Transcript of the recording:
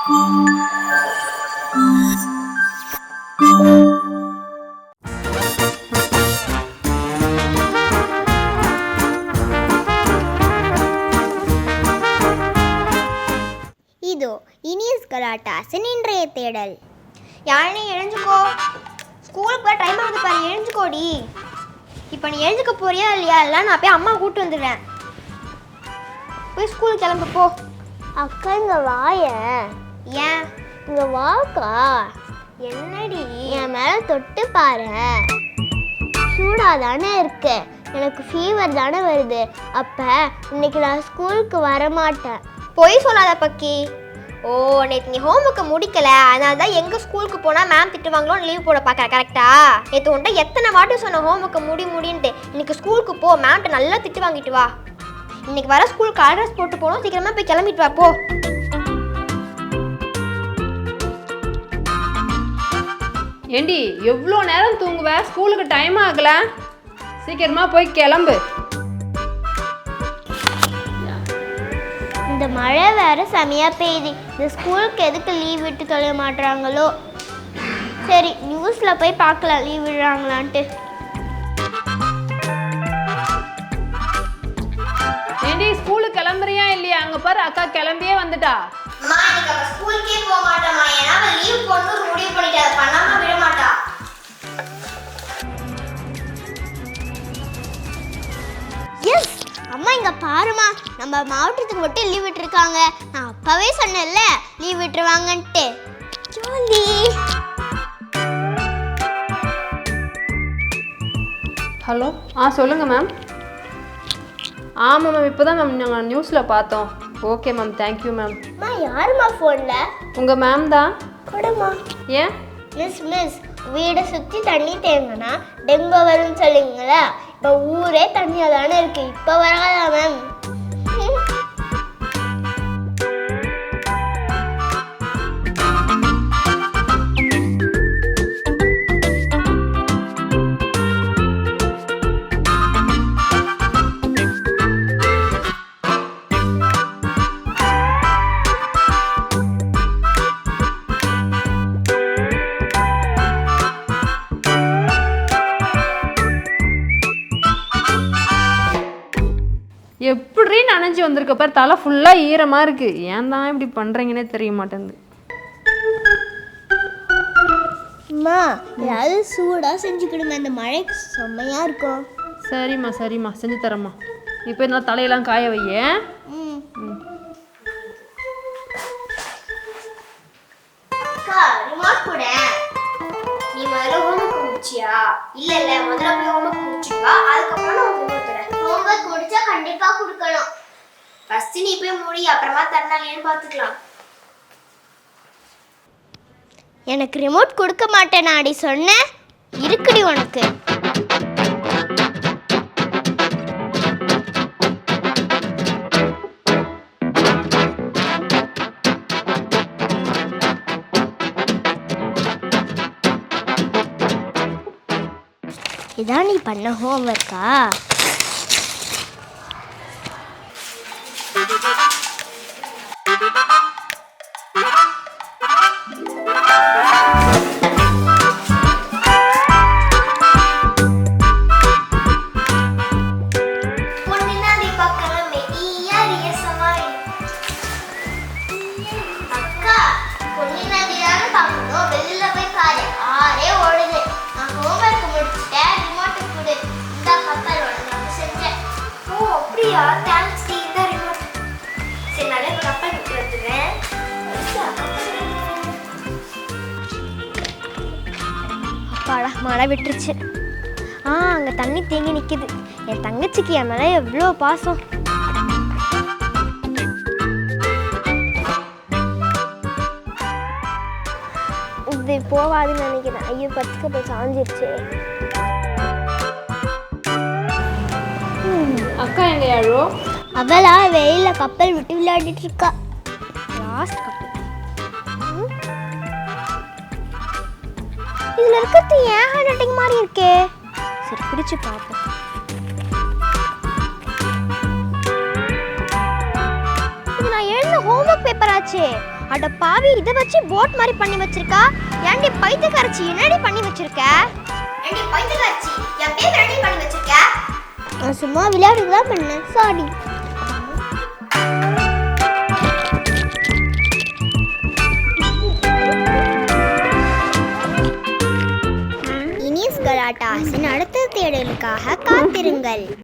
இதோ இனியஸ் கலாட்டாஸின் இன்றைய தேடல். யாழினி எழுஞ்சுக்கோ, ஸ்கூலுக்கு போய் டைம் ஆகுது பாரு, எழுஞ்சுக்கோடி. இப்போ நீ எழுஞ்சுக்க போறியா இல்லையா? இல்லை நான் போய் அம்மா கூப்பிட்டு வந்துடுறேன். போய் ஸ்கூலுக்கு கிளம்பு போ. அக்கா இங்கே வாய. ஏன்? இங்கே வாக்கா. என்னடி? என் மேலே தொட்டு பாரு. சூடாக தானே இருக்கு, எனக்கு ஃபீவர் தானே வருது. அப்போ இன்னைக்கு நான் ஸ்கூலுக்கு வரமாட்டேன். பொய் சொல்லாத பக்கி. ஓ, நேற்று நீ ஹோம்ஒர்க்கை முடிக்கல, அதனால தான் எங்கள் ஸ்கூலுக்கு போனால் மேம் திட்டுவாங்களோன்னு லீவ் போட பார்க்குற. கரெக்டா? நேற்று உன்ட்ட எத்தனை வாட்டி சொன்ன ஹோம்ஒர்க்கை முடின்ட்டு. இன்னைக்கு ஸ்கூலுக்கு போ, மேம்கிட்ட நல்லா திட்டு வாங்கிட்டு வா. இன்னைக்கு வர ஸ்கூலுக்கு அட்ரஸ் போட்டு போகணும், சீக்கிரமாக போய் கிளம்பிட்டு வா போ. ஏண்டி எவ்வளோ நேரம் தூங்குவ? ஸ்கூலுக்கு டைம் ஆகல, சீக்கிரமா போய் கிளம்பு. இந்த மழை வேற செமையாக பெய்யுது. இந்த ஸ்கூலுக்கு எதுக்கு லீவ் விட்டு தொலைய மாட்டுறாங்களோ? சரி, நியூஸில் போய் பார்க்கலாம் லீவ் விடுறாங்களான்ட்டு. ஏண்டி ஸ்கூலுக்கு கிளம்புறியா இல்லையா? அங்கே பாரு, அக்கா கிளம்பியே வந்துட்டா. ஸ்கூலுக்கே போக மாட்டேமா, ஏன்னா லீவ் போட்டு முடிவு பண்ணிட்டு அதை பண்ணாம விட மாட்டா. எஸ் அம்மா, இங்கே பாருமா, நம்ம மாவட்டத்துக்கு மட்டும் லீவ் விட்டுருக்காங்க. நான் அப்பவே சொன்னேன்ல லீவ் விட்டுருவாங்கன்ட்டு. ஜாலி. ஹலோ, சொல்லுங்கள் மேம். ஆமாம் மேம், இப்போ தான் மேம் நாங்கள் நியூஸில் பார்த்தோம். Okay ma'am, thank you ma'am. அம்மா, யாருமா ஃபோனில்? உங்கள் மேம் தான். கொடுமா. ஏன்? மிஸ் வீடை சுற்றி தண்ணி தேங்கினா டெங்கு வரும்னு சொல்லுங்களா? இப்போ ஊரே தண்ணியாக தானே இருக்கு, இப்போ வராதா மேம்? எப்படி நனைஞ்சி வந்திருக்க பாரு, தலை ஃபுல்லாக ஈரமாக இருக்குது. ஏன் தான் இப்படி பண்ணுறீங்கன்னே தெரிய மாட்டேங்குது. அம்மா, ஏதாவது சூடாக செஞ்சுக்கிடுங்க, இந்த மழைக்கு செம்மையாக இருக்கும். சரிம்மா செஞ்சு தரேம்மா. இப்போ என்ன தலையெல்லாம் காய வையே. நீ முதல்ல ஹோம்ஒர்க் முடிச்சியா? இல்ல முதல்ல போய் ஹோம்ஒர்க் முடிச்சுவா, அதுக்கப்புறம் நான் ஹோம்ஒர்க் தரேன். ஹோம்ஒர்க் முடிச்சா கண்டிப்பா கொடுக்கணும். ஃபர்ஸ்ட் நீ போய் முடி, அப்புறமா தரனாலேன்னு பார்த்துக்கலாம். எனக்கு ரிமோட் கொடுக்க மாட்டேன் நாடி சொன்னேன். இருக்குடி உனக்கு. இதான் நீ பண்ண ஹோம்ஒர்க்கா? மழை விட்டுருச்சு. அங்கே தண்ணி தேங்கி நிற்கிது. என் தங்கச்சிக்கு என் மேலே எவ்வளோ பாசம். இது போவாதுன்னு நினைக்கிறேன். ஐயோ, பத்துக்கு போய் சாஞ்சிருச்சு. அக்கா எங்க யாரோ? அவளா வெயில கப்பல் விட்டு விளையாடிட்டு இருக்கா. லாஸ்ட் கப்பல். இதுல இருக்கிறது ஏன் ஹேண்ட் ரைட்டிங் மாதிரி இருக்கே? சரி, பிடிச்சு பார்ப்போம். நான் எழுதின ஹோம்வொர்க் பேப்பர் ஆச்சே. அட பாவி, இதை வச்சு போட் மாதிரி பண்ணி வச்சிருக்கா. ஏன்டி பைத்தியக்காரச்சி, என்னடி பண்ணி வச்சிருக்க? ஏன்டி பைத்தியக்காரச்சி, என் பேப்பர் ரெடி பண்ணி வச்சிருக்க? நான் சும்மா விளையாடுக்கு தான் பண்ணேன், சாரி. இனிஸ் கலாட்டாஸின் அடுத்த தேடலுக்காக காத்திருங்கள்.